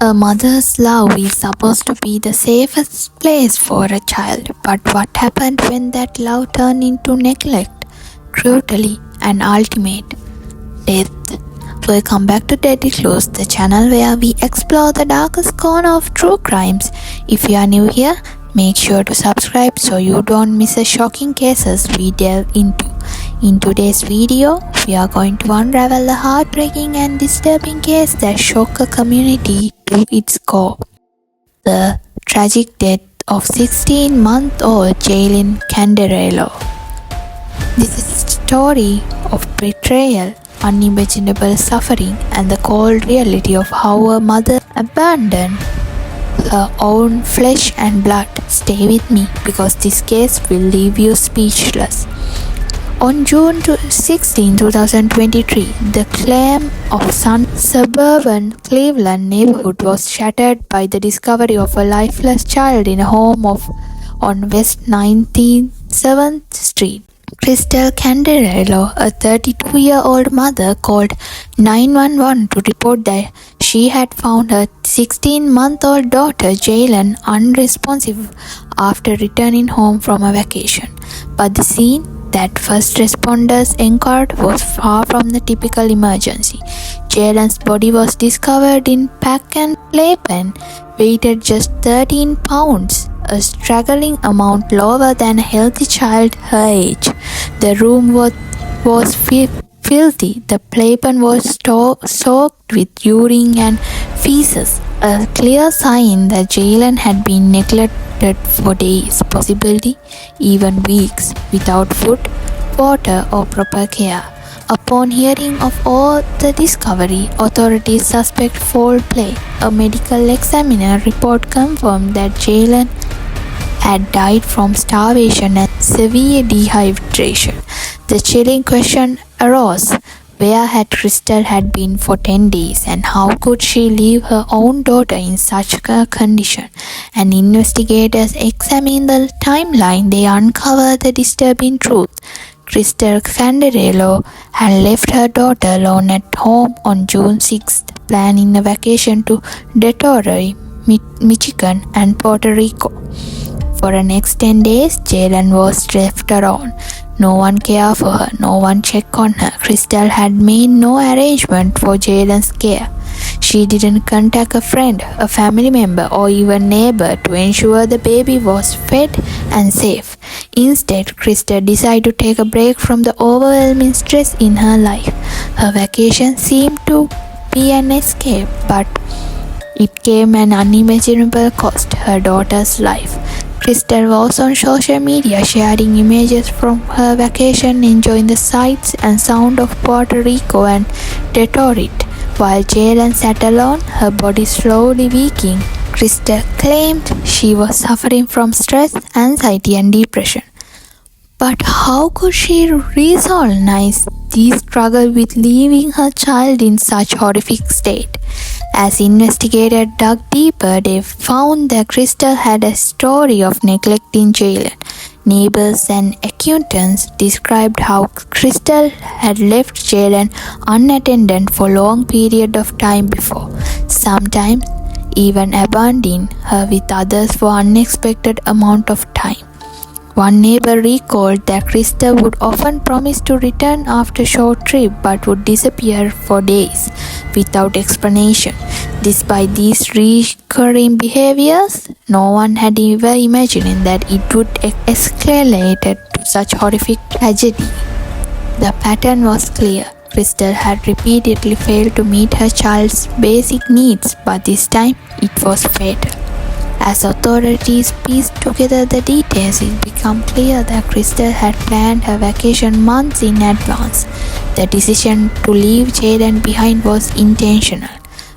A mother's love is supposed to be the safest place for a child, but what happened when that love turned into neglect, cruelty, and ultimate death? Welcome back to Deadly Clues, the channel where we explore the darkest corner of true crimes. If you are new here, make sure to subscribe so you don't miss the shocking cases we delve into. In today's video, we are going to unravel the heartbreaking and disturbing case that shook a community to its core. The tragic death of 16-month-old Jailyn Candelario. This is a story of betrayal, unimaginable suffering, and the cold reality of how a mother abandoned her own flesh and blood. Stay with me because this case will leave you speechless. On June 16, 2023, the calm of suburban Cleveland neighborhood was shattered by the discovery of a lifeless child in a home on West 97th Street. Kristel Candelario, a 32-year-old mother, called 911 to report that she had found her 16-month-old daughter Jailyn unresponsive after returning home from a vacation. But the scene that first responders encountered was far from the typical emergency. Jailyn's body was discovered in pack and playpen, weighted just 13 pounds, a staggering amount lower than a healthy child her age. The room was filthy. The playpen was soaked with urine and feces, a clear sign that Jailyn had been neglected for days, possibly even weeks, without food, water, or proper care. Upon hearing of all the discovery, authorities suspect foul play. A medical examiner report confirmed that Jailyn had died from starvation and severe dehydration. The chilling question arose: where had Kristel had been for 10 days, and how could she leave her own daughter in such a condition? And investigators examined the timeline. They uncovered the disturbing truth. Kristel Candelario had left her daughter alone at home on June 6th, planning a vacation to Detroit, Michigan and Puerto Rico. For the next 10 days, Jailyn was left alone. No one cared for her, no one checked on her. Kristel had made no arrangement for Jailyn's care. She didn't contact a friend, a family member, or even neighbor to ensure the baby was fed and safe. Instead, Kristel decided to take a break from the overwhelming stress in her life. Her vacation seemed to be an escape, but it came at an unimaginable cost: her daughter's life. Kristel was on social media sharing images from her vacation, enjoying the sights and sound of Puerto Rico and Detroit. While Jailyn sat alone, her body slowly weakening, Kristel claimed she was suffering from stress, anxiety, and depression. But how could she resolve these struggles with leaving her child in such horrific state? As investigators dug deeper, they found that Kristel had a story of neglecting Jailyn. Neighbors and acquaintances described how Kristel had left Jailyn unattended for long periods of time before, sometimes even abandoning her with others for unexpected amount of time. One neighbor recalled that Kristel would often promise to return after a short trip but would disappear for days without explanation. Despite these recurring behaviors, no one had ever imagined that it would escalate to such horrific tragedy. The pattern was clear. Kristel had repeatedly failed to meet her child's basic needs, but this time it was fatal. As authorities pieced together the details, it became clear that Kristel had planned her vacation months in advance. The decision to leave Jailyn behind was intentional,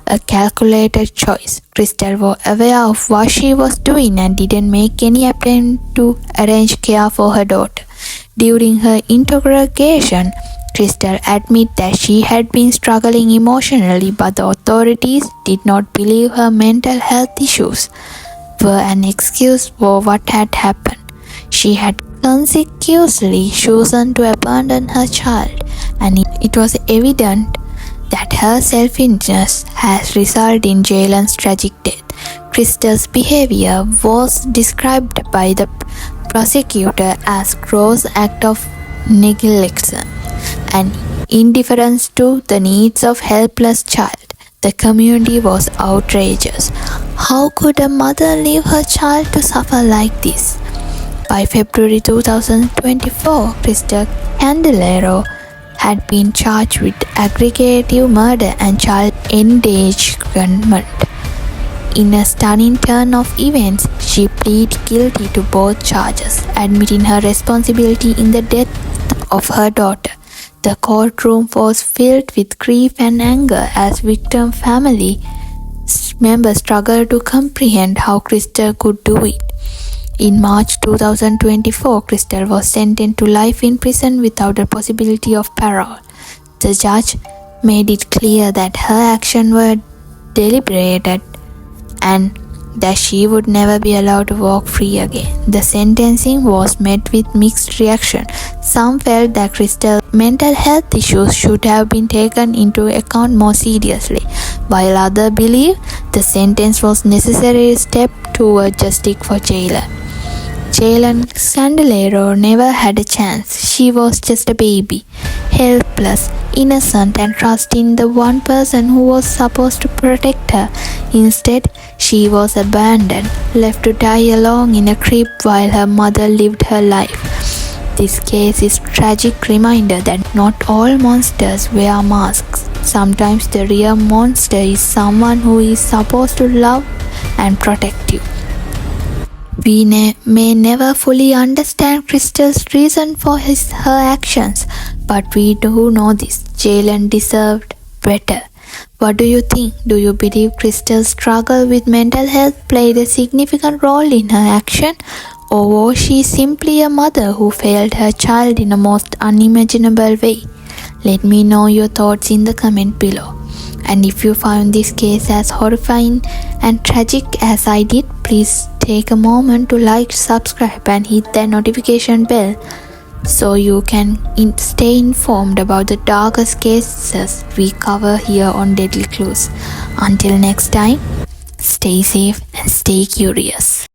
a calculated choice. Kristel was aware of what she was doing and didn't make any attempt to arrange care for her daughter. During her interrogation, Kristel admitted that she had been struggling emotionally, but the authorities did not believe her mental health issues were an excuse for what had happened. She had consequently chosen to abandon her child, and it was evident that her selfishness has resulted in Jailyn's tragic death. Kristel's behavior was described by the prosecutor as gross act of negligence and indifference to the needs of helpless child. The community was outrageous. How could a mother leave her child to suffer like this? By February 2024, Kristel Candelario had been charged with aggravated murder and child endangerment. In a stunning turn of events, she pleaded guilty to both charges, admitting her responsibility in the death of her daughter. The courtroom was filled with grief and anger as victim family members struggled to comprehend how Kristel could do it. In March 2024, Kristel was sentenced to life in prison without the possibility of parole. The judge made it clear that her actions were deliberated and that she would never be allowed to walk free again. The sentencing was met with mixed reaction. Some felt that Kristel's mental health issues should have been taken into account more seriously, while others believed the sentence was a necessary step toward justice for Jailyn. Jailyn Candelario never had a chance. She was just a baby, helpless, innocent, and trusting the one person who was supposed to protect her. Instead, she was abandoned, left to die alone in a crib while her mother lived her life. This case is a tragic reminder that not all monsters wear masks. Sometimes the real monster is someone who is supposed to love and protect you. We may never fully understand Kristel's reason for her actions, but we do know this: Jailyn deserved better. What do you think? Do you believe Kristel's struggle with mental health played a significant role in her action? Or was she simply a mother who failed her child in a most unimaginable way? Let me know your thoughts in the comment below. And if you found this case as horrifying and tragic as I did, please take a moment to like, subscribe and hit the notification bell so you can stay informed about the darkest cases we cover here on Deadly Clues. Until next time, stay safe and stay curious.